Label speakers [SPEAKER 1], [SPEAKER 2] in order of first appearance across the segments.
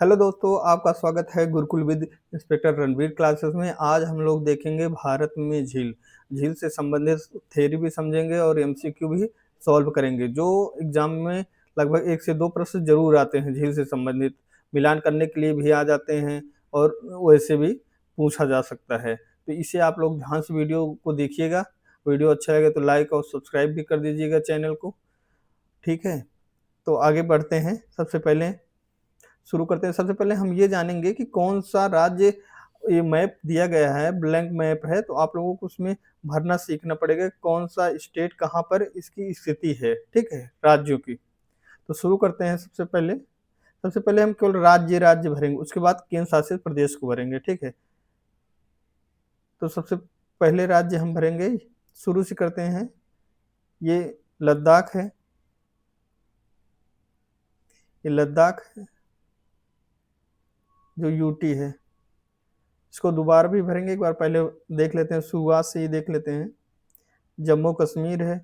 [SPEAKER 1] Hello दोस्तों, आपका स्वागत है Gurukul with inspector Ranveer classes में। आज हम लोग देखेंगे भारत में झील। झील से संबंधित थ्योरी भी समझेंगे और एमसीक्यू भी सॉल्व करेंगे, जो एग्जाम में लगभग 1 से 2 प्रश्न जरूर आते हैं झील से संबंधित। मिलान करने के लिए भी आ जाते हैं और वैसे भी पूछा जा सकता है। तो इसे आप लोग ध्यान से वीडियो को देखिएगा। वीडियो अच्छा लगे तो लाइक और सब्सक्राइब भी कर दीजिएगा चैनल को। ठीक है, तो आगे बढ़ते हैं। सबसे पहले शुरू करते हैं। सबसे पहले हम ये जानेंगे कि कौन सा राज्य, ये मैप दिया गया है, ब्लैंक मैप है, तो आप लोगों को उसमें भरना सीखना पड़ेगा कौन सा स्टेट कहाँ पर इसकी स्थिति है। ठीक है, राज्यों की। तो शुरू करते हैं। सबसे पहले हम केवल राज्य राज्य भरेंगे, उसके बाद केंद्र शासित प्रदेश को भरेंगे। ठीक है, तो सबसे पहले राज्य हम भरेंगे, शुरू से करते हैं। ये लद्दाख है, ये लद्दाख है जो यूटी है। इसको दोबारा भी भरेंगे, एक बार पहले देख लेते हैं, शुरुआत से ही देख लेते हैं। जम्मू कश्मीर है।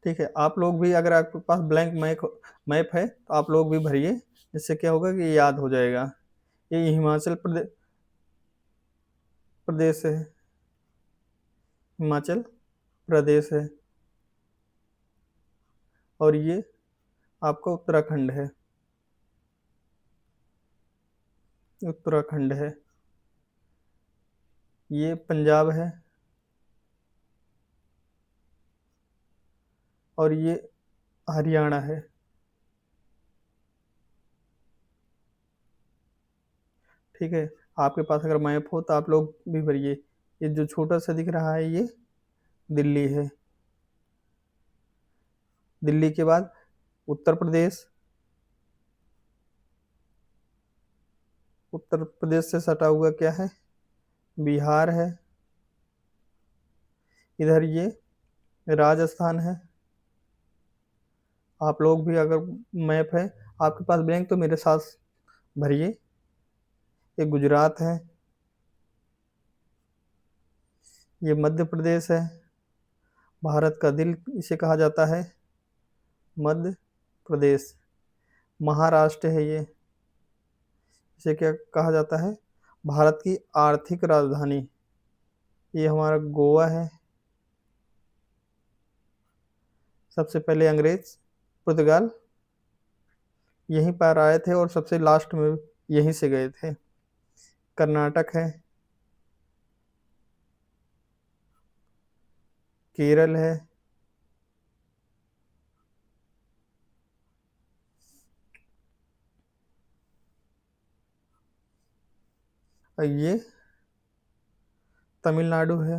[SPEAKER 1] ठीक है, आप लोग भी, अगर आपके पास ब्लैंक मैप है तो आप लोग भी भरिए, जिससे क्या होगा कि याद हो जाएगा। ये हिमाचल प्रदेश है, हिमाचल प्रदेश है। और ये आपका उत्तराखंड है, उत्तराखंड है। ये पंजाब है। और ये हरियाणा है। ठीक है, आपके पास अगर मैप हो तो आप लोग भी भरिए। ये जो छोटा सा दिख रहा है, ये दिल्ली है। दिल्ली के बाद उत्तर प्रदेश, उत्तर प्रदेश से सटा हुआ क्या है, बिहार है। इधर ये राजस्थान है। आप लोग भी, अगर मैप है आपके पास ब्लैंक, तो मेरे साथ भरिए। ये गुजरात है। ये मध्य प्रदेश है, भारत का दिल इसे कहा जाता है, मध्य प्रदेश। महाराष्ट्र है, ये इसे क्या कहा जाता है, भारत की आर्थिक राजधानी। ये हमारा गोवा है। सबसे पहले अंग्रेज, पुर्तगाल यहीं पर आए थे और सबसे लास्ट में यहीं से गए थे। कर्नाटक है। केरल है। और ये तमिलनाडु है।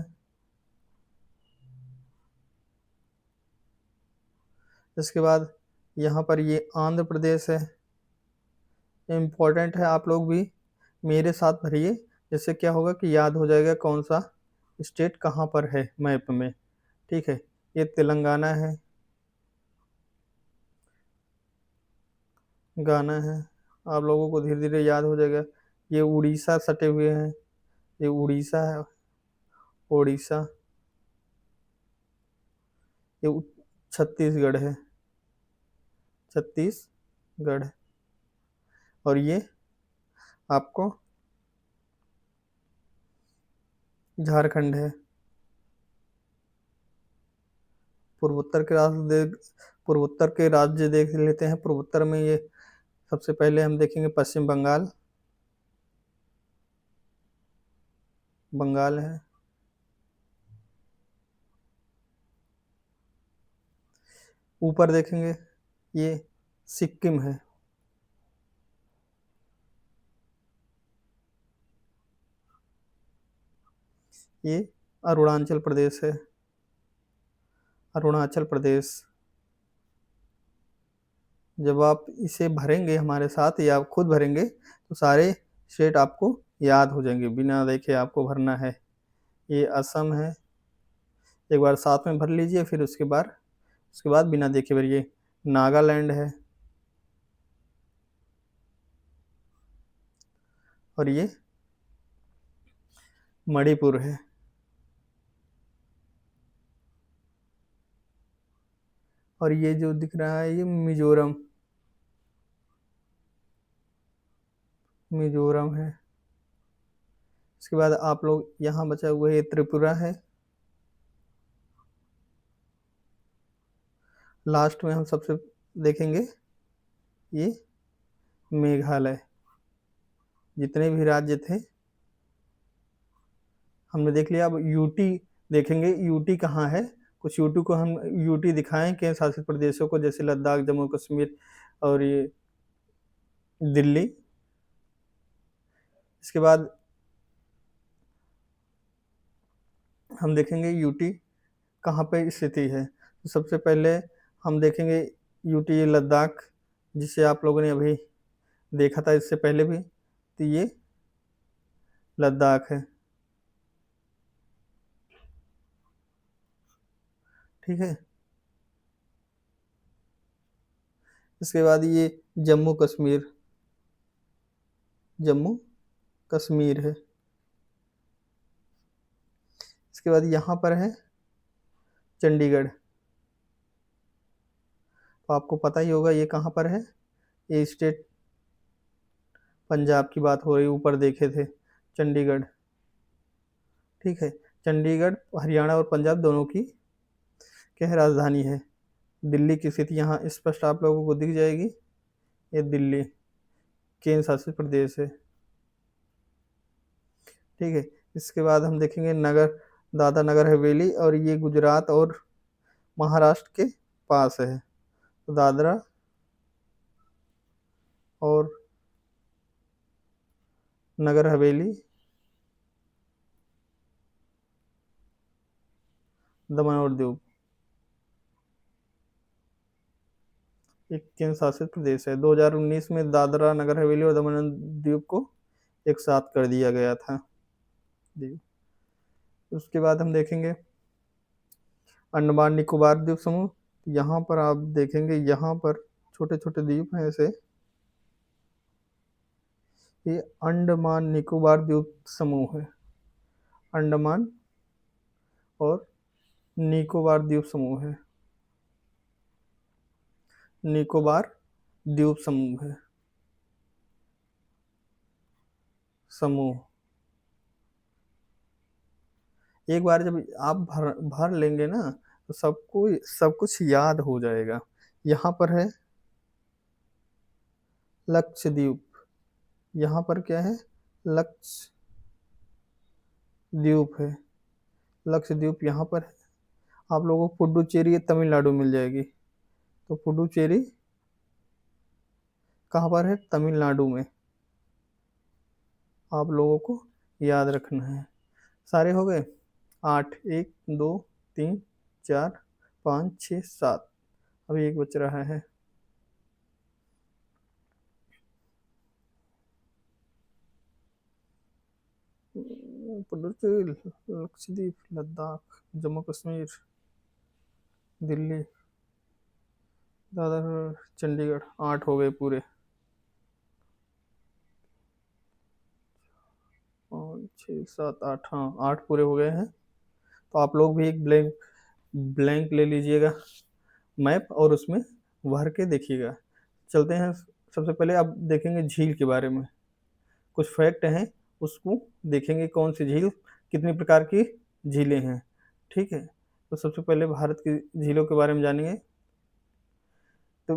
[SPEAKER 1] इसके बाद यहाँ पर ये आंध्र प्रदेश है। इम्पोर्टेंट है, आप लोग भी मेरे साथ भरिए, जिससे क्या होगा कि याद हो जाएगा कौन सा स्टेट कहाँ पर है मैप में। ठीक है, ये तेलंगाना है, गाना है। आप लोगों को धीरे धीरे याद हो जाएगा। ये उड़ीसा सटे हुए हैं, ये उड़ीसा है, उड़ीसा। ये छत्तीसगढ़ है, छत्तीसगढ़। और ये आपको झारखंड है। पूर्वोत्तर के राज्य देख लेते हैं। पूर्वोत्तर में ये सबसे पहले हम देखेंगे पश्चिम बंगाल, बंगाल है। ऊपर देखेंगे, ये सिक्किम है। ये अरुणाचल प्रदेश है, अरुणाचल प्रदेश। जब आप इसे भरेंगे हमारे साथ या आप खुद भरेंगे तो सारे स्टेट आपको याद हो जाएंगे, बिना देखे आपको भरना है। ये असम है, एक बार साथ में भर लीजिए, फिर उसके बाद बिना देखे भरिए। नागालैंड है। और ये मणिपुर है। और ये जो दिख रहा है ये मिजोरम, मिजोरम है। इसके बाद आप लोग यहाँ बचा हुआ ये त्रिपुरा है। लास्ट में हम सबसे देखेंगे ये मेघालय। जितने भी राज्य थे हमने देख लिया। अब यूटी देखेंगे, यूटी कहाँ है। कुछ यूटी को हम यूटी दिखाएं केंद्र शासित प्रदेशों को, जैसे लद्दाख, जम्मू कश्मीर और ये दिल्ली। इसके बाद हम देखेंगे यूटी कहाँ पे स्थिति है। तो सबसे पहले हम देखेंगे यूटी लद्दाख, जिसे आप लोगों ने अभी देखा था इससे पहले भी। तो ये लद्दाख है, ठीक है। इसके बाद ये जम्मू कश्मीर, जम्मू कश्मीर है। इसके बाद यहाँ पर है चंडीगढ़। तो आपको पता ही होगा ये कहाँ पर है। ये स्टेट पंजाब की बात हो रही, ऊपर देखे थे चंडीगढ़, ठीक है। चंडीगढ़ हरियाणा और पंजाब दोनों की क्या राजधानी है। दिल्ली की स्थिति यहाँ स्पष्ट आप लोगों को दिख जाएगी। ये दिल्ली केंद्र शासित प्रदेश है, ठीक है। इसके बाद हम देखेंगे नगर दादरा नगर हवेली, और ये गुजरात और महाराष्ट्र के पास है। तो दादरा और नगर हवेली, दमन और दीव एक केंद्र शासित प्रदेश है। 2019 में दादरा नगर हवेली और दमन और दीव को एक साथ कर दिया गया था। उसके बाद हम देखेंगे अंडमान निकोबार द्वीप समूह। यहाँ पर आप देखेंगे यहाँ पर छोटे छोटे द्वीप हैं ऐसे। ये अंडमान निकोबार द्वीप समूह है, अंडमान और निकोबार द्वीप समूह है, निकोबार द्वीप समूह है, समूह। एक बार जब आप भर लेंगे ना तो सबको सब कुछ याद हो जाएगा। यहाँ पर है लक्षद्वीप, यहाँ पर क्या है लक्षद्वीप है, लक्षद्वीप यहाँ पर है। आप लोगों को पुडुचेरी तमिलनाडु मिल जाएगी। तो पुडुचेरी कहाँ पर है, तमिलनाडु में। आप लोगों को याद रखना है। सारे हो गए 8, 1 2 3 4 5 6 7। अभी एक बच रहा है। पुडुचेरी, लक्षद्वीप, लद्दाख, जम्मू कश्मीर, दिल्ली, दादरा, चंडीगढ़। 8 हो गए पूरे। 5 6 7 8, हाँ 8 पूरे हो गए हैं। तो आप लोग भी एक ब्लैंक ले लीजिएगा मैप और उसमें भर के देखिएगा। चलते हैं। सबसे पहले आप देखेंगे झील के बारे में कुछ फैक्ट हैं, उसको देखेंगे कौन सी झील, कितनी प्रकार की झीलें हैं, ठीक है। तो सबसे पहले भारत की झीलों के बारे में जानेंगे। तो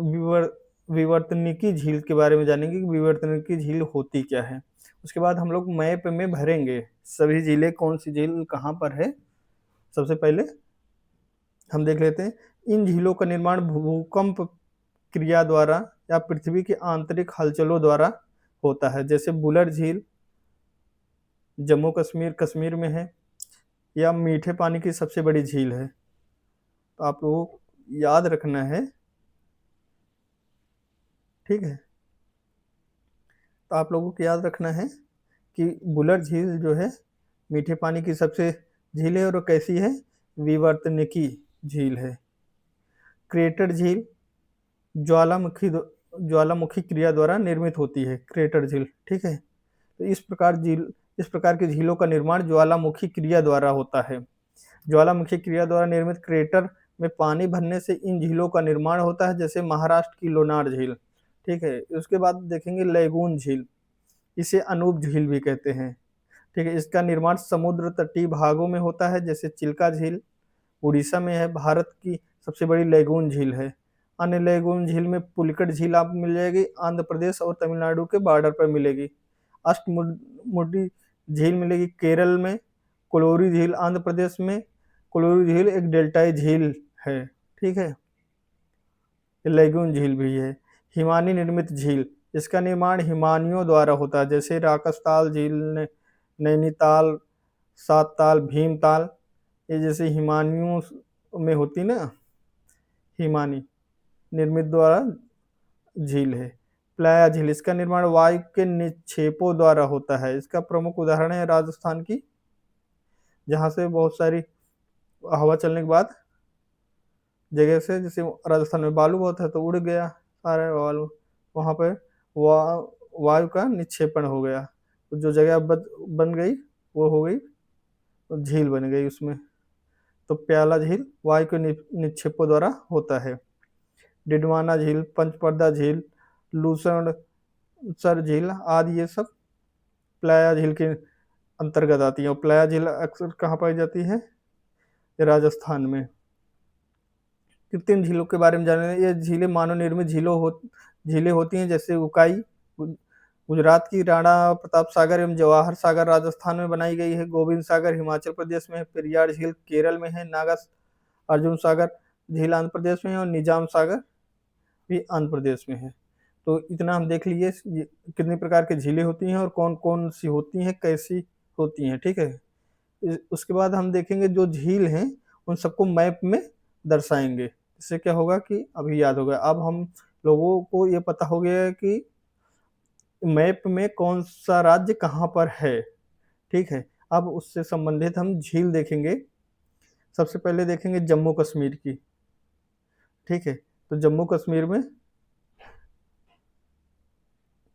[SPEAKER 1] विवर्तनिकी झील के बारे में जानेंगे कि विवर्तनिकी झील होती क्या है। उसके बाद हम लोग मैप में भरेंगे सभी झीलें, कौन सी झील कहाँ पर है। सबसे पहले हम देख लेते हैं इन झीलों का निर्माण भूकंप क्रिया द्वारा या पृथ्वी की आंतरिक हलचलों द्वारा होता है। जैसे बुलर झील जम्मू कश्मीर में है, या मीठे पानी की सबसे बड़ी झील है। तो आप लोगों को याद रखना है, ठीक है। तो आप लोगों को याद रखना है कि बुलर झील जो है मीठे पानी की सबसे झील है, और कैसी है, विवर्तनिकी झील है। क्रेटर झील ज्वालामुखी क्रिया द्वारा निर्मित होती है, क्रेटर झील, ठीक है। तो इस प्रकार की झीलों का निर्माण ज्वालामुखी क्रिया द्वारा होता है। ज्वालामुखी क्रिया द्वारा निर्मित क्रेटर में पानी भरने से इन झीलों का निर्माण होता है, जैसे महाराष्ट्र की लोनार झील। ठीक है, उसके बाद देखेंगे लैगून झील, इसे अनूप झील भी कहते हैं। ठीक है, इसका निर्माण समुद्र तटीय भागों में होता है, जैसे चिल्का झील उड़ीसा में है, भारत की सबसे बड़ी लैगून झील है। अन्य लैगून झील में पुलिकट झील आपको मिल जाएगी, आंध्र प्रदेश और तमिलनाडु के बॉर्डर पर मिलेगी। अष्टमुडी झील मिलेगी केरल में, कोलोरी झील आंध्र प्रदेश में। कोलोरी झील एक डेल्टाई झील है। ठीक है, लैगून झील भी है। हिमानी निर्मित झील, इसका निर्माण हिमानियों द्वारा होता है, जैसे राकसताल झील, नैनीताल, सातताल, भीमताल, ये जैसे हिमानियों में होती ना, हिमानी निर्मित द्वारा झील है। प्लाया झील, इसका निर्माण वायु के निक्षेपों द्वारा होता है। इसका प्रमुख उदाहरण है राजस्थान की, जहाँ से बहुत सारी हवा चलने के बाद जगह से, जैसे राजस्थान में बालू बहुत है तो उड़ गया सारा बालू, वहाँ पे वायु का निक्षेपण हो गया, तो जो जगह बन गई वो हो गई तो झील बन गई उसमें। तो प्याला झील वायु के निक्षेपों द्वारा होता है। डिडवाना झील, पंचपर्दा झील, लूसर झील आदि ये सब प्लाया झील के अंतर्गत आती है। और प्लाया झील अक्सर कहाँ पाई जाती है? राजस्थान में। कृत्रिम झीलों के बारे में जाने, ये झीलें मानव निर्मित झीलें होती हैं, जैसे उकाई गुजरात की, राणा प्रताप सागर एवं जवाहर सागर राजस्थान में बनाई गई है। गोविंद सागर हिमाचल प्रदेश में है। पेरियार झील केरल में है। नागा अर्जुन सागर झील आंध्र प्रदेश में है, और निजाम सागर भी आंध्र प्रदेश में है। तो इतना हम देख लीजिए कितने प्रकार की झीलें होती हैं और कौन कौन सी होती हैं, कैसी होती हैं। ठीक है, उसके बाद हम देखेंगे जो झील हैं उन सबको मैप में दर्शाएंगे। इससे क्या होगा कि अभी याद होगा। अब हम लोगों को ये पता हो गया है कि मैप में कौन सा राज्य कहाँ पर है। ठीक है, अब उससे संबंधित हम झील देखेंगे। सबसे पहले देखेंगे जम्मू कश्मीर की। ठीक है, तो जम्मू कश्मीर में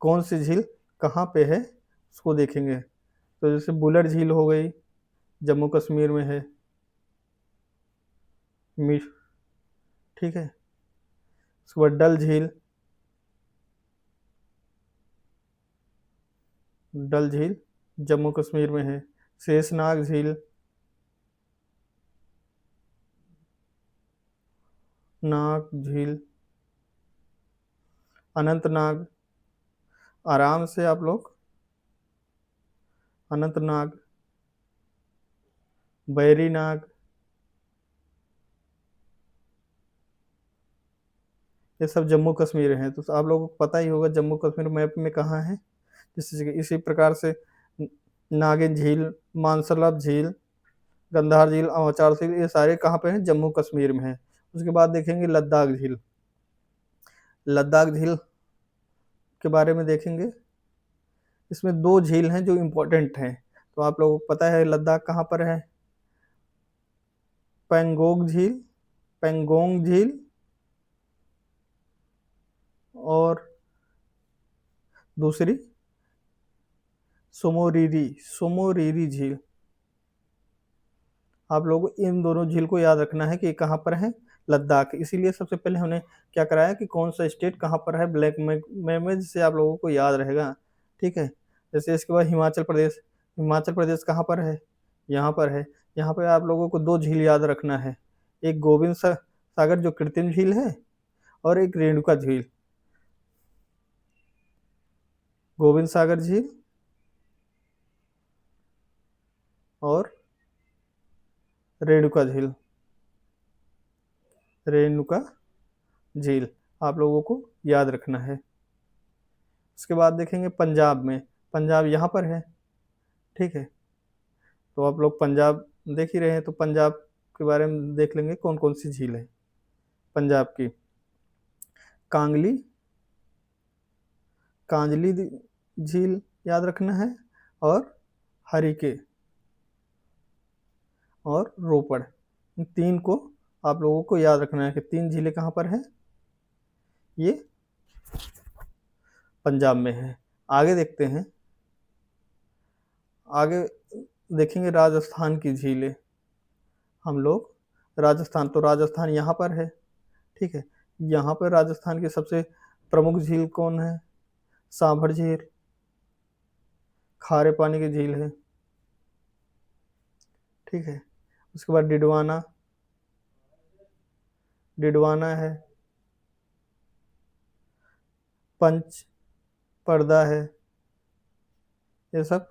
[SPEAKER 1] कौन सी झील कहाँ पे है उसको देखेंगे। तो जैसे बुलर झील हो गई, जम्मू कश्मीर में है। ठीक है, उसके बाद डल झील, डल झील जम्मू कश्मीर में है। शेषनाग झील, नाग झील, अनंतनाग, आराम से आप लोग, अनंतनाग, बैरीनाग, ये सब जम्मू कश्मीर हैं। तो आप लोगों को पता ही होगा जम्मू कश्मीर मैप में कहाँ है। इसी प्रकार से नागिन झील, मानसलभ झील, गंधार झील, अवचार झील, ये सारे कहाँ पे हैं? जम्मू कश्मीर में है। उसके बाद देखेंगे लद्दाख झील। लद्दाख झील के बारे में देखेंगे। इसमें दो झील हैं जो इम्पोर्टेंट हैं। तो आप लोगों को पता है लद्दाख कहाँ पर है? पेंगोंग झील, पेंगोंग झील और दूसरी सोमोरीरी झील। आप लोगों को इन दोनों झील को याद रखना है कि कहाँ पर है? लद्दाख। इसीलिए सबसे पहले हमने क्या कराया कि कौन सा स्टेट कहाँ पर है ब्लैक में, जिससे आप लोगों को याद रहेगा। ठीक है, जैसे इसके बाद हिमाचल प्रदेश। हिमाचल प्रदेश कहाँ पर है? यहाँ पर है। यहाँ पर आप लोगों को दो झील याद रखना है, एक गोविंद सागर जो कृत्रिम झील है, और एक रेणुका झील। गोविंद सागर झील और रेणुका झील, रेणुका झील आप लोगों को याद रखना है। उसके बाद देखेंगे पंजाब में। पंजाब यहाँ पर है। ठीक है, तो आप लोग पंजाब देख ही रहे हैं, तो पंजाब के बारे में देख लेंगे कौन कौन सी झील है पंजाब की। कांगली, कांजली झील याद रखना है, और हरिके और रोपड़, इन तीन को आप लोगों को याद रखना है कि तीन झीलें कहाँ पर है, ये पंजाब में है। आगे देखते हैं, आगे देखेंगे राजस्थान की झीलें हम लोग। राजस्थान, तो राजस्थान यहाँ पर है, ठीक है। यहाँ पर राजस्थान की सबसे प्रमुख झील कौन है? सांभर झील, खारे पानी की झील है, ठीक है। उसके बाद डिडवाना, डिडवाना है, पंच पर्दा है, ये सब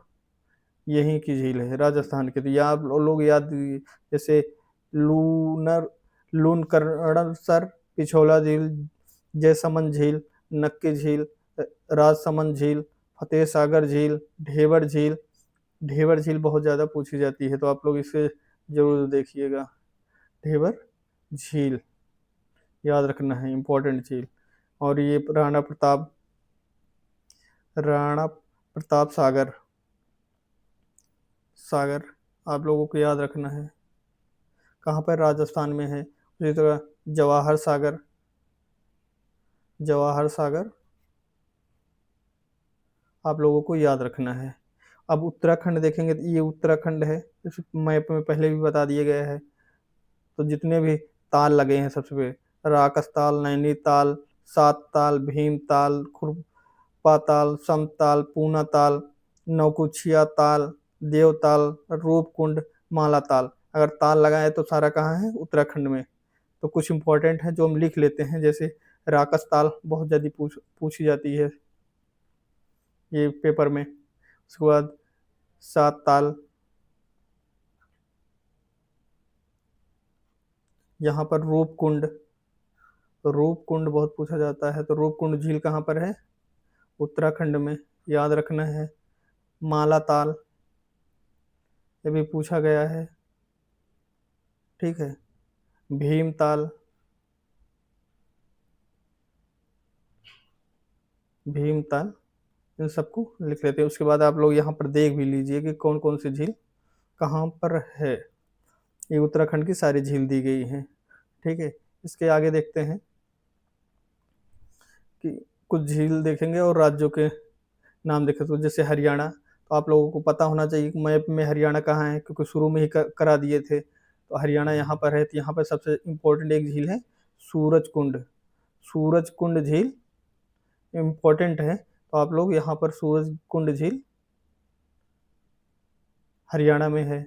[SPEAKER 1] यहीं की झील है राजस्थान की। तो ये आप लोग याद, जैसे लूनर लूनकरणसर, पिछोला झील, जयसमंद झील, नक्की झील, राजसमंद झील, फतेह सागर झील, ढेबर झील। ढेबर झील बहुत ज़्यादा पूछी जाती है, तो आप लोग इसे जरूर देखिएगा। ढेबर झील याद रखना है, इम्पोर्टेंट झील। और ये राणा प्रताप सागर, सागर आप लोगों को याद रखना है, कहाँ पर? राजस्थान में है। उसी तरह जवाहर सागर, जवाहर सागर आप लोगों को याद रखना है। अब उत्तराखंड देखेंगे तो ये उत्तराखंड है, इस मैप में पहले भी बता दिया गया है। तो जितने भी ताल लगे हैं, सबसे पहले राकस ताल, नैनीताल, सात ताल, भीम ताल, खुरपा ताल, समताल, पूना ताल, नौकुचिया ताल, देवताल, रूपकुंड, माला ताल। अगर ताल लगाए तो सारा कहाँ है? उत्तराखंड में। तो कुछ इंपॉर्टेंट है जो हम लिख लेते हैं, जैसे राकस ताल बहुत जल्दी पूछी जाती है ये पेपर में। उसके बाद सात ताल, यहाँ पर रूपकुंड, तो रूपकुंड बहुत पूछा जाता है। तो रूपकुंड झील कहाँ पर है? उत्तराखंड में, याद रखना है। माला ताल, ये भी पूछा गया है, ठीक है। भीमताल, भीमताल, इन सबको लिख लेते हैं। उसके बाद आप लोग यहाँ पर देख भी लीजिए कि कौन कौन सी झील कहाँ पर है। ये उत्तराखंड की सारी झील दी गई हैं, ठीक है। इसके आगे देखते हैं कि कुछ झील देखेंगे और राज्यों के नाम देखें। तो जैसे हरियाणा, तो आप लोगों को पता होना चाहिए कि मैप में हरियाणा कहाँ है, क्योंकि शुरू में ही करा दिए थे। तो हरियाणा यहाँ पर है। तो यहाँ पर सबसे इम्पोर्टेंट एक झील है, सूरजकुंड। सूरजकुंड झील इम्पोर्टेंट है, तो आप लोग यहाँ पर सूरजकुंड झील हरियाणा में है।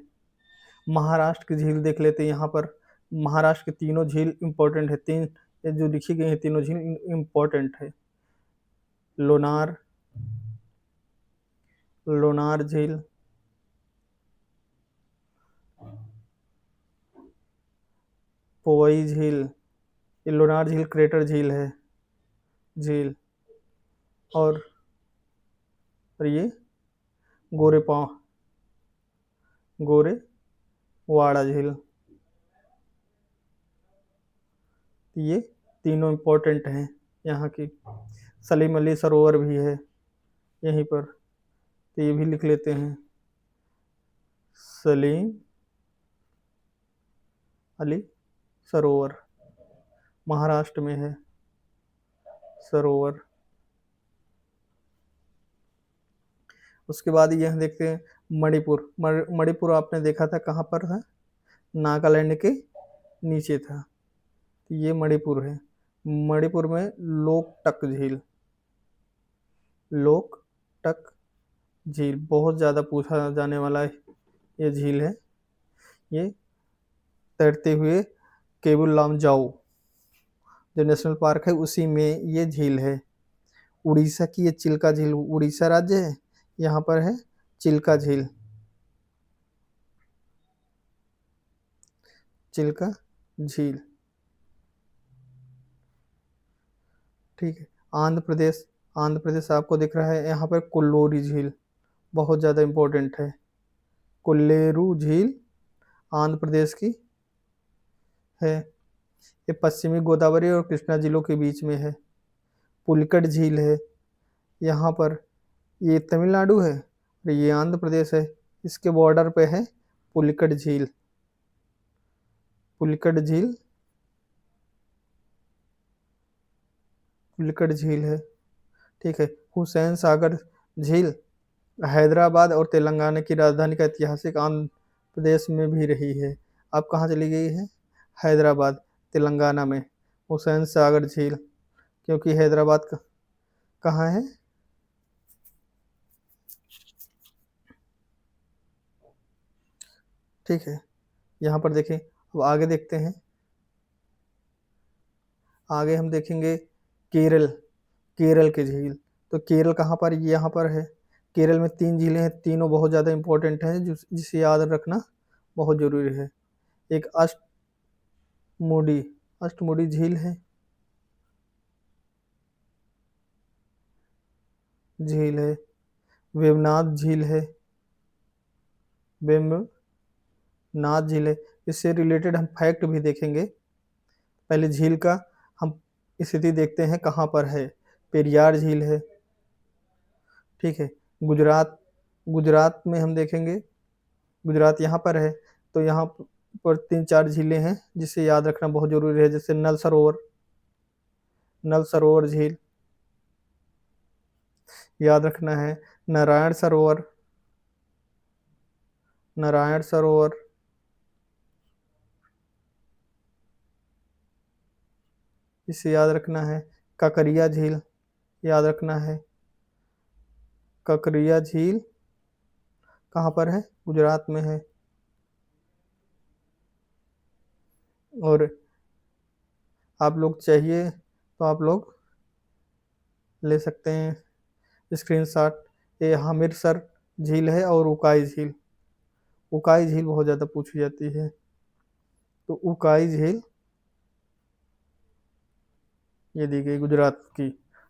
[SPEAKER 1] महाराष्ट्र की झील देख लेते हैं। यहाँ पर महाराष्ट्र की तीनों झील इम्पोर्टेंट है, तीन ये जो लिखी गई है तीनों झील इम्पोर्टेंट है। लोनार, लोनार झील, पोवई झील, ये लोनार झील क्रेटर झील है, झील। और ये गोरेपांव, गोरेवाड़ा झील, ये तीनों इम्पोर्टेंट हैं यहाँ की। सलीम अली सरोवर भी है यहीं पर, तो ये भी लिख लेते हैं। सलीम अली सरोवर महाराष्ट्र में है, सरोवर। उसके बाद यह देखते हैं मणिपुर। मणिपुर आपने देखा था कहाँ पर था? नागालैंड के नीचे था। तो ये मणिपुर है। मणिपुर में लोकटक झील, लोकटक झील बहुत ज़्यादा पूछा जाने वाला ये झील है। ये तैरते हुए केबुल लामजाओ जो नेशनल पार्क है उसी में ये झील है। उड़ीसा की ये चिल्का झील, उड़ीसा राज्य है, यहाँ पर है चिल्का झील, चिल्का झील, ठीक है। आंध्र प्रदेश, आंध्र प्रदेश आपको दिख रहा है, यहाँ पर कोल्लोरी झील बहुत ज़्यादा इम्पोर्टेंट है। कोल्लेरू झील आंध्र प्रदेश की है। ये पश्चिमी गोदावरी और कृष्णा जिलों के बीच में है। पुलिकट झील है यहाँ पर, ये तमिलनाडु है और ये आंध्र प्रदेश है, इसके बॉर्डर पे है पुलिकट झील। पुलिकट झील, पुलिकट झील है, ठीक है। हुसैन सागर झील हैदराबाद और तेलंगाना की राजधानी का ऐतिहासिक आंध्र प्रदेश में भी रही है। अब कहाँ चली गई है? हैदराबाद तेलंगाना में। हुसैन सागर झील, क्योंकि हैदराबाद कहाँ है? ठीक है, यहाँ पर देखें। अब आगे देखते हैं, आगे हम देखेंगे केरल, केरल की झील। तो केरल कहाँ पर? ये यहाँ पर है। केरल में 3 झीलें हैं, तीनों बहुत ज़्यादा इंपॉर्टेंट हैं, जिसे याद रखना बहुत ज़रूरी है। एक अष्टमुडी, अष्टमुडी झील है, झील है। वेवनाथ झील है, वेवनाथ झील है। इससे रिलेटेड हम फैक्ट भी देखेंगे। पहले झील का हम स्थिति देखते हैं कहाँ पर है। पेरियार झील है, ठीक है। गुजरात, गुजरात में हम देखेंगे, गुजरात यहाँ पर है। तो यहाँ पर 3-4 झीलें हैं जिसे याद रखना बहुत जरूरी है, जैसे नल सरोवर, नल सरोवर झील याद रखना है। नारायण सरोवर, नारायण सरोवर, इसे याद रखना है। ककरिया झील याद रखना है। ककरिया झील कहाँ पर है? गुजरात में है। और आप लोग चाहिए तो आप लोग ले सकते हैं स्क्रीनशॉट। ये हमिरसर झील है और उकाई झील, उकाई झील बहुत ज़्यादा पूछी जाती है। तो उकाई झील ये दी गई गुजरात की,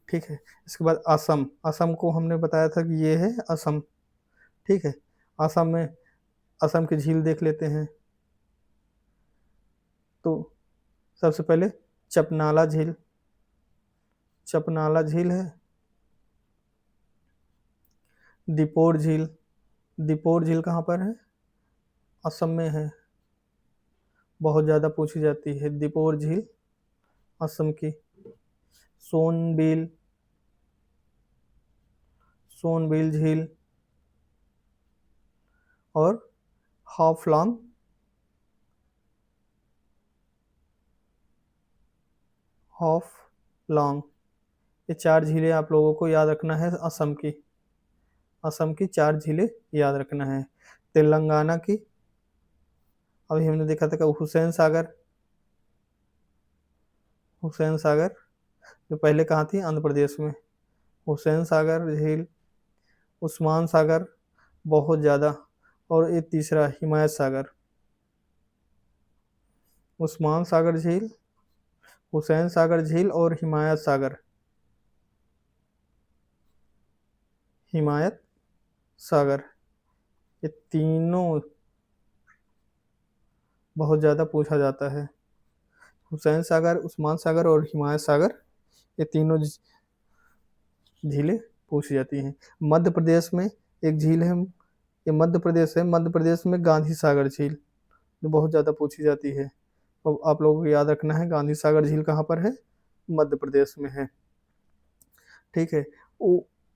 [SPEAKER 1] ठीक है। इसके बाद असम, असम को हमने बताया था कि ये है असम, ठीक है। असम में, असम की झील देख लेते हैं। तो सबसे पहले चपनाला झील, चपनाला झील है। दीपोर झील, दीपोर झील कहाँ पर है? असम में है, बहुत ज़्यादा पूछी जाती है दीपोर झील असम की। सोनबील, सोनबील झील और हाफलॉन्ग, हाफलॉन्ग, ये 4 झीलें आप लोगों को याद रखना है असम की। असम की 4 झीलें याद रखना है। तेलंगाना की अभी हमने देखा था कि हुसैन सागर, हुसैन सागर जो पहले कहाँ थी? आंध्र प्रदेश में। हुसैन सागर झील, उस्मान सागर बहुत ज़्यादा, और ये तीसरा हिमायत सागर। उस्मान सागर झील, हुसैन सागर झील और हिमायत सागर, हिमायत सागर, ये तीनों बहुत ज़्यादा पूछा जाता है। हुसैन सागर, उस्मान सागर और हिमायत सागर, ये तीनों झीलें पूछी जाती हैं। मध्य प्रदेश में एक झील है, ये मध्य प्रदेश है, मध्य प्रदेश में गांधी सागर झील जो बहुत ज़्यादा पूछी जाती है। तो आप लोगों को याद रखना है गांधी सागर झील कहाँ पर है? मध्य प्रदेश में है, ठीक है।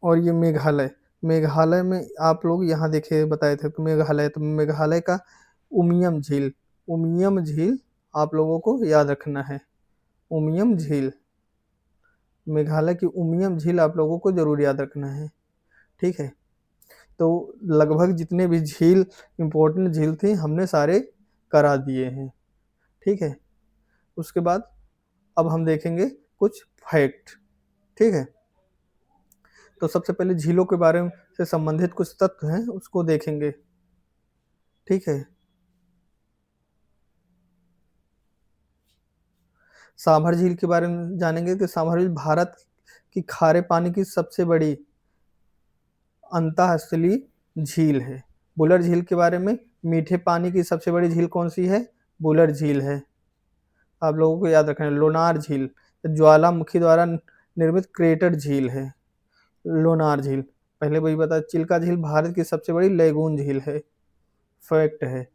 [SPEAKER 1] और ये मेघालय, मेघालय में आप लोग यहाँ देखे बताए थे तो मेघालय, तो मेघालय का उमियम झील, उमियम झील आप लोगों को याद रखना है। उमियम झील, मेघालय की उमियम झील आप लोगों को जरूर याद रखना है, ठीक है। तो लगभग जितने भी झील, इम्पोर्टेंट झील थी, हमने सारे करा दिए हैं, ठीक है। उसके बाद अब हम देखेंगे कुछ फैक्ट, ठीक है। तो सबसे पहले झीलों के बारे में से संबंधित कुछ तथ्य हैं उसको देखेंगे, ठीक है। सांभर झील के बारे में जानेंगे कि सांभर झील भारत की खारे पानी की सबसे बड़ी अंतःस्थलीय झील है। बुलर झील के बारे में, मीठे पानी की सबसे बड़ी झील कौन सी है? बुलर झील है। आप लोगों को याद रखना है। लोनार झील ज्वालामुखी द्वारा निर्मित क्रेटर झील है, लोनार झील। पहले वही बता, चिल्का झील भारत की सबसे बड़ी लैगून झील है, फैक्ट है।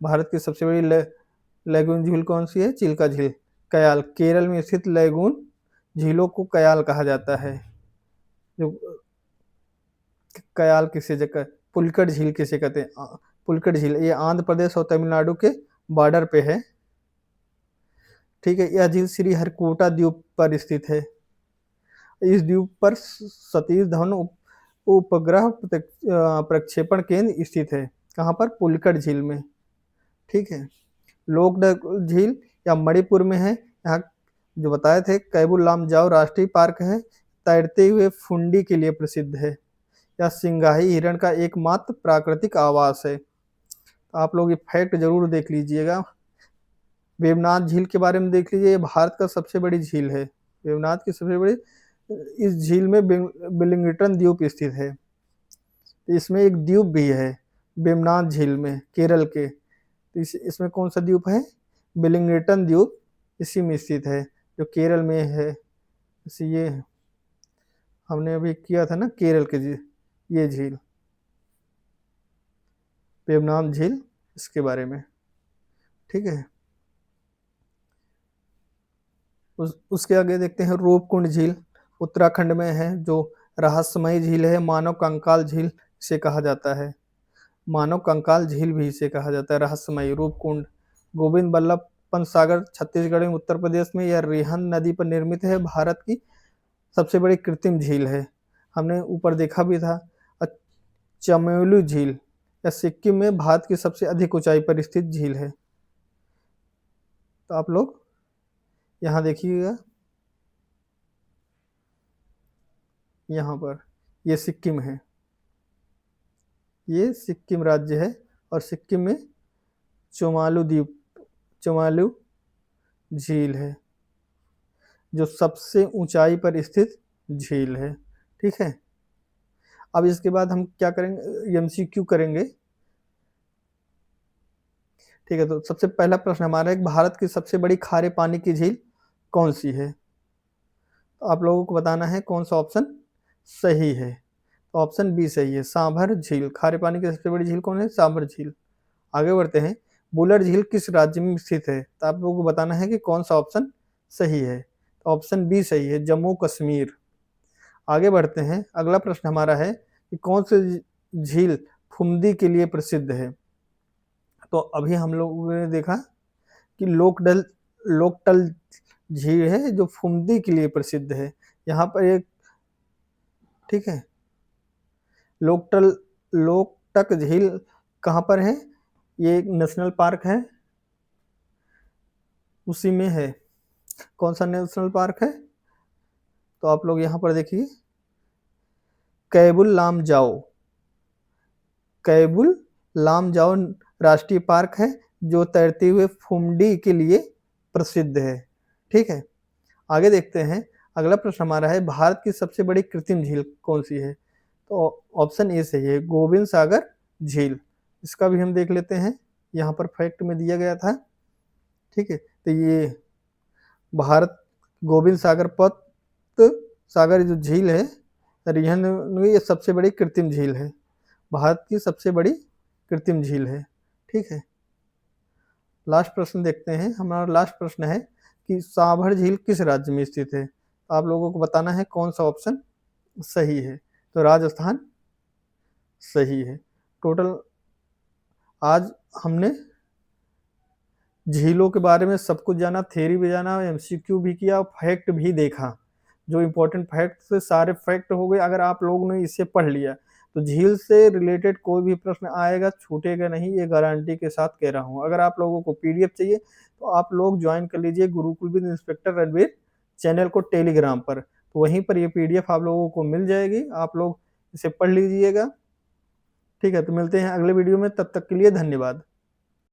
[SPEAKER 1] भारत की सबसे बड़ी लैगून झील कौन सी है? चिल्का झील। कयाल, केरल में स्थित लैगून झीलों को कयाल कहा जाता है। जो कयाल किसे जगह, पुलकट झील किसे कहते हैं? पुलकट झील ये आंध्र प्रदेश और तमिलनाडु के बॉर्डर पे है, ठीक है। यह झील श्रीहरिकोटा द्वीप पर स्थित है। इस द्वीप पर सतीश धवन उपग्रह प्रक्षेपण केंद्र स्थित है। कहाँ पर? पुलिकट झील में। ठीक है। लोकडक झील या मणिपुर में है। यहाँ जो बताए थे कैबुल लामजाओ राष्ट्रीय पार्क है, तैरते हुए फुंडी के लिए प्रसिद्ध है। यह सिंगाही हिरण का एकमात्र प्राकृतिक आवास है। आप लोग ये फैक्ट जरूर देख लीजिएगा। वेवनाथ झील के बारे में देख लीजिए, ये भारत का सबसे बड़ी झील है। वेवनाथ की सबसे बड़ी, इस झील में वेलिंगटन द्वीप स्थित है। इसमें एक द्वीप भी है वेवनाथ झील में, केरल के। इसमें कौन सा द्वीप है? वेलिंगटन द्वीप इसी में स्थित है, जो केरल में है। इसी ये हमने अभी किया था ना, केरल के ये झील, वेवनाथ झील, इसके बारे में। ठीक है। उसके आगे देखते हैं रूपकुंड झील, उत्तराखंड में है, जो रहस्यमयी झील है। मानव कंकाल झील से कहा जाता है। मानव कंकाल झील भी इसे कहा जाता है, रहस्यमयी। रूपकुंड गोविंद बल्लभ पंत सागर छत्तीसगढ़ में, उत्तर प्रदेश में। यह रिहंद नदी पर निर्मित है। भारत की सबसे बड़ी कृत्रिम झील है। हमने ऊपर देखा भी था। चमोली झील या सिक्किम में भारत की सबसे अधिक ऊंचाई पर स्थित झील है। तो आप लोग यहाँ देखिएगा, यहाँ पर ये सिक्किम है, ये सिक्किम राज्य है। और सिक्किम में चोमालू द्वीप, चोमालू झील है, जो सबसे ऊंचाई पर स्थित झील है। ठीक है। अब इसके बाद हम क्या करेंगे? एमसीक्यू करेंगे। ठीक है। तो सबसे पहला प्रश्न हमारा है, भारत की सबसे बड़ी खारे पानी की झील कौन सी है? तो आप लोगों को बताना है कौन सा ऑप्शन सही है। तो ऑप्शन बी सही है, सांभर झील। खारे पानी की सबसे बड़ी झील कौन है? सांभर झील। आगे बढ़ते हैं, बुलर झील किस राज्य में स्थित है? तो आप लोगों को बताना है कि कौन सा ऑप्शन सही है। तो ऑप्शन बी सही है, जम्मू कश्मीर। आगे बढ़ते हैं, अगला प्रश्न हमारा है कि कौन सी झील फुमदी के लिए प्रसिद्ध है? तो अभी हम लोगों ने देखा कि लोकटल झील है, जो फुमदी के लिए प्रसिद्ध है। यहाँ पर एक, ठीक है, लोकटक झील कहाँ पर है? ये एक नेशनल पार्क है, उसी में है। कौन सा नेशनल पार्क है? तो आप लोग यहाँ पर देखिए, कैबुल लामजाओ, कैबुल लामजाओ राष्ट्रीय पार्क है, जो तैरते हुए फुमडी के लिए प्रसिद्ध है। ठीक है। आगे देखते हैं, अगला प्रश्न हमारा है, भारत की सबसे बड़ी कृत्रिम झील कौन सी है? तो ऑप्शन ए सही है, गोविंद सागर झील। इसका भी हम देख लेते हैं, यहाँ पर फैक्ट में दिया गया था। ठीक है। तो ये भारत गोविंद सागर पत सागर जो झील है, रिहंद में, ये सबसे बड़ी कृत्रिम झील है। भारत की सबसे बड़ी कृत्रिम झील है। ठीक है। लास्ट प्रश्न देखते हैं। हमारा लास्ट प्रश्न है कि सांभर झील किस राज्य में स्थित है? आप लोगों को बताना है कौन सा ऑप्शन सही है। तो राजस्थान सही है। टोटल आज हमने झीलों के बारे में सब कुछ जाना, थ्योरी भी जाना, एमसीक्यू भी किया, फैक्ट भी देखा। जो इंपॉर्टेंट फैक्ट से सारे फैक्ट हो गए। अगर आप लोगों ने इसे पढ़ लिया तो झील से रिलेटेड कोई भी प्रश्न आएगा छूटेगा नहीं, ये गारंटी के साथ कह रहा हूँ। अगर आप लोगों को पीडीएफ चाहिए तो आप लोग ज्वाइन कर लीजिए Gurukul with inspector Ranveer channel को टेलीग्राम पर। तो वहीं पर ये पीडीएफ आप लोगों को मिल जाएगी, आप लोग इसे पढ़ लीजिएगा। ठीक है। तो मिलते हैं अगले वीडियो में, तब तक के लिए धन्यवाद।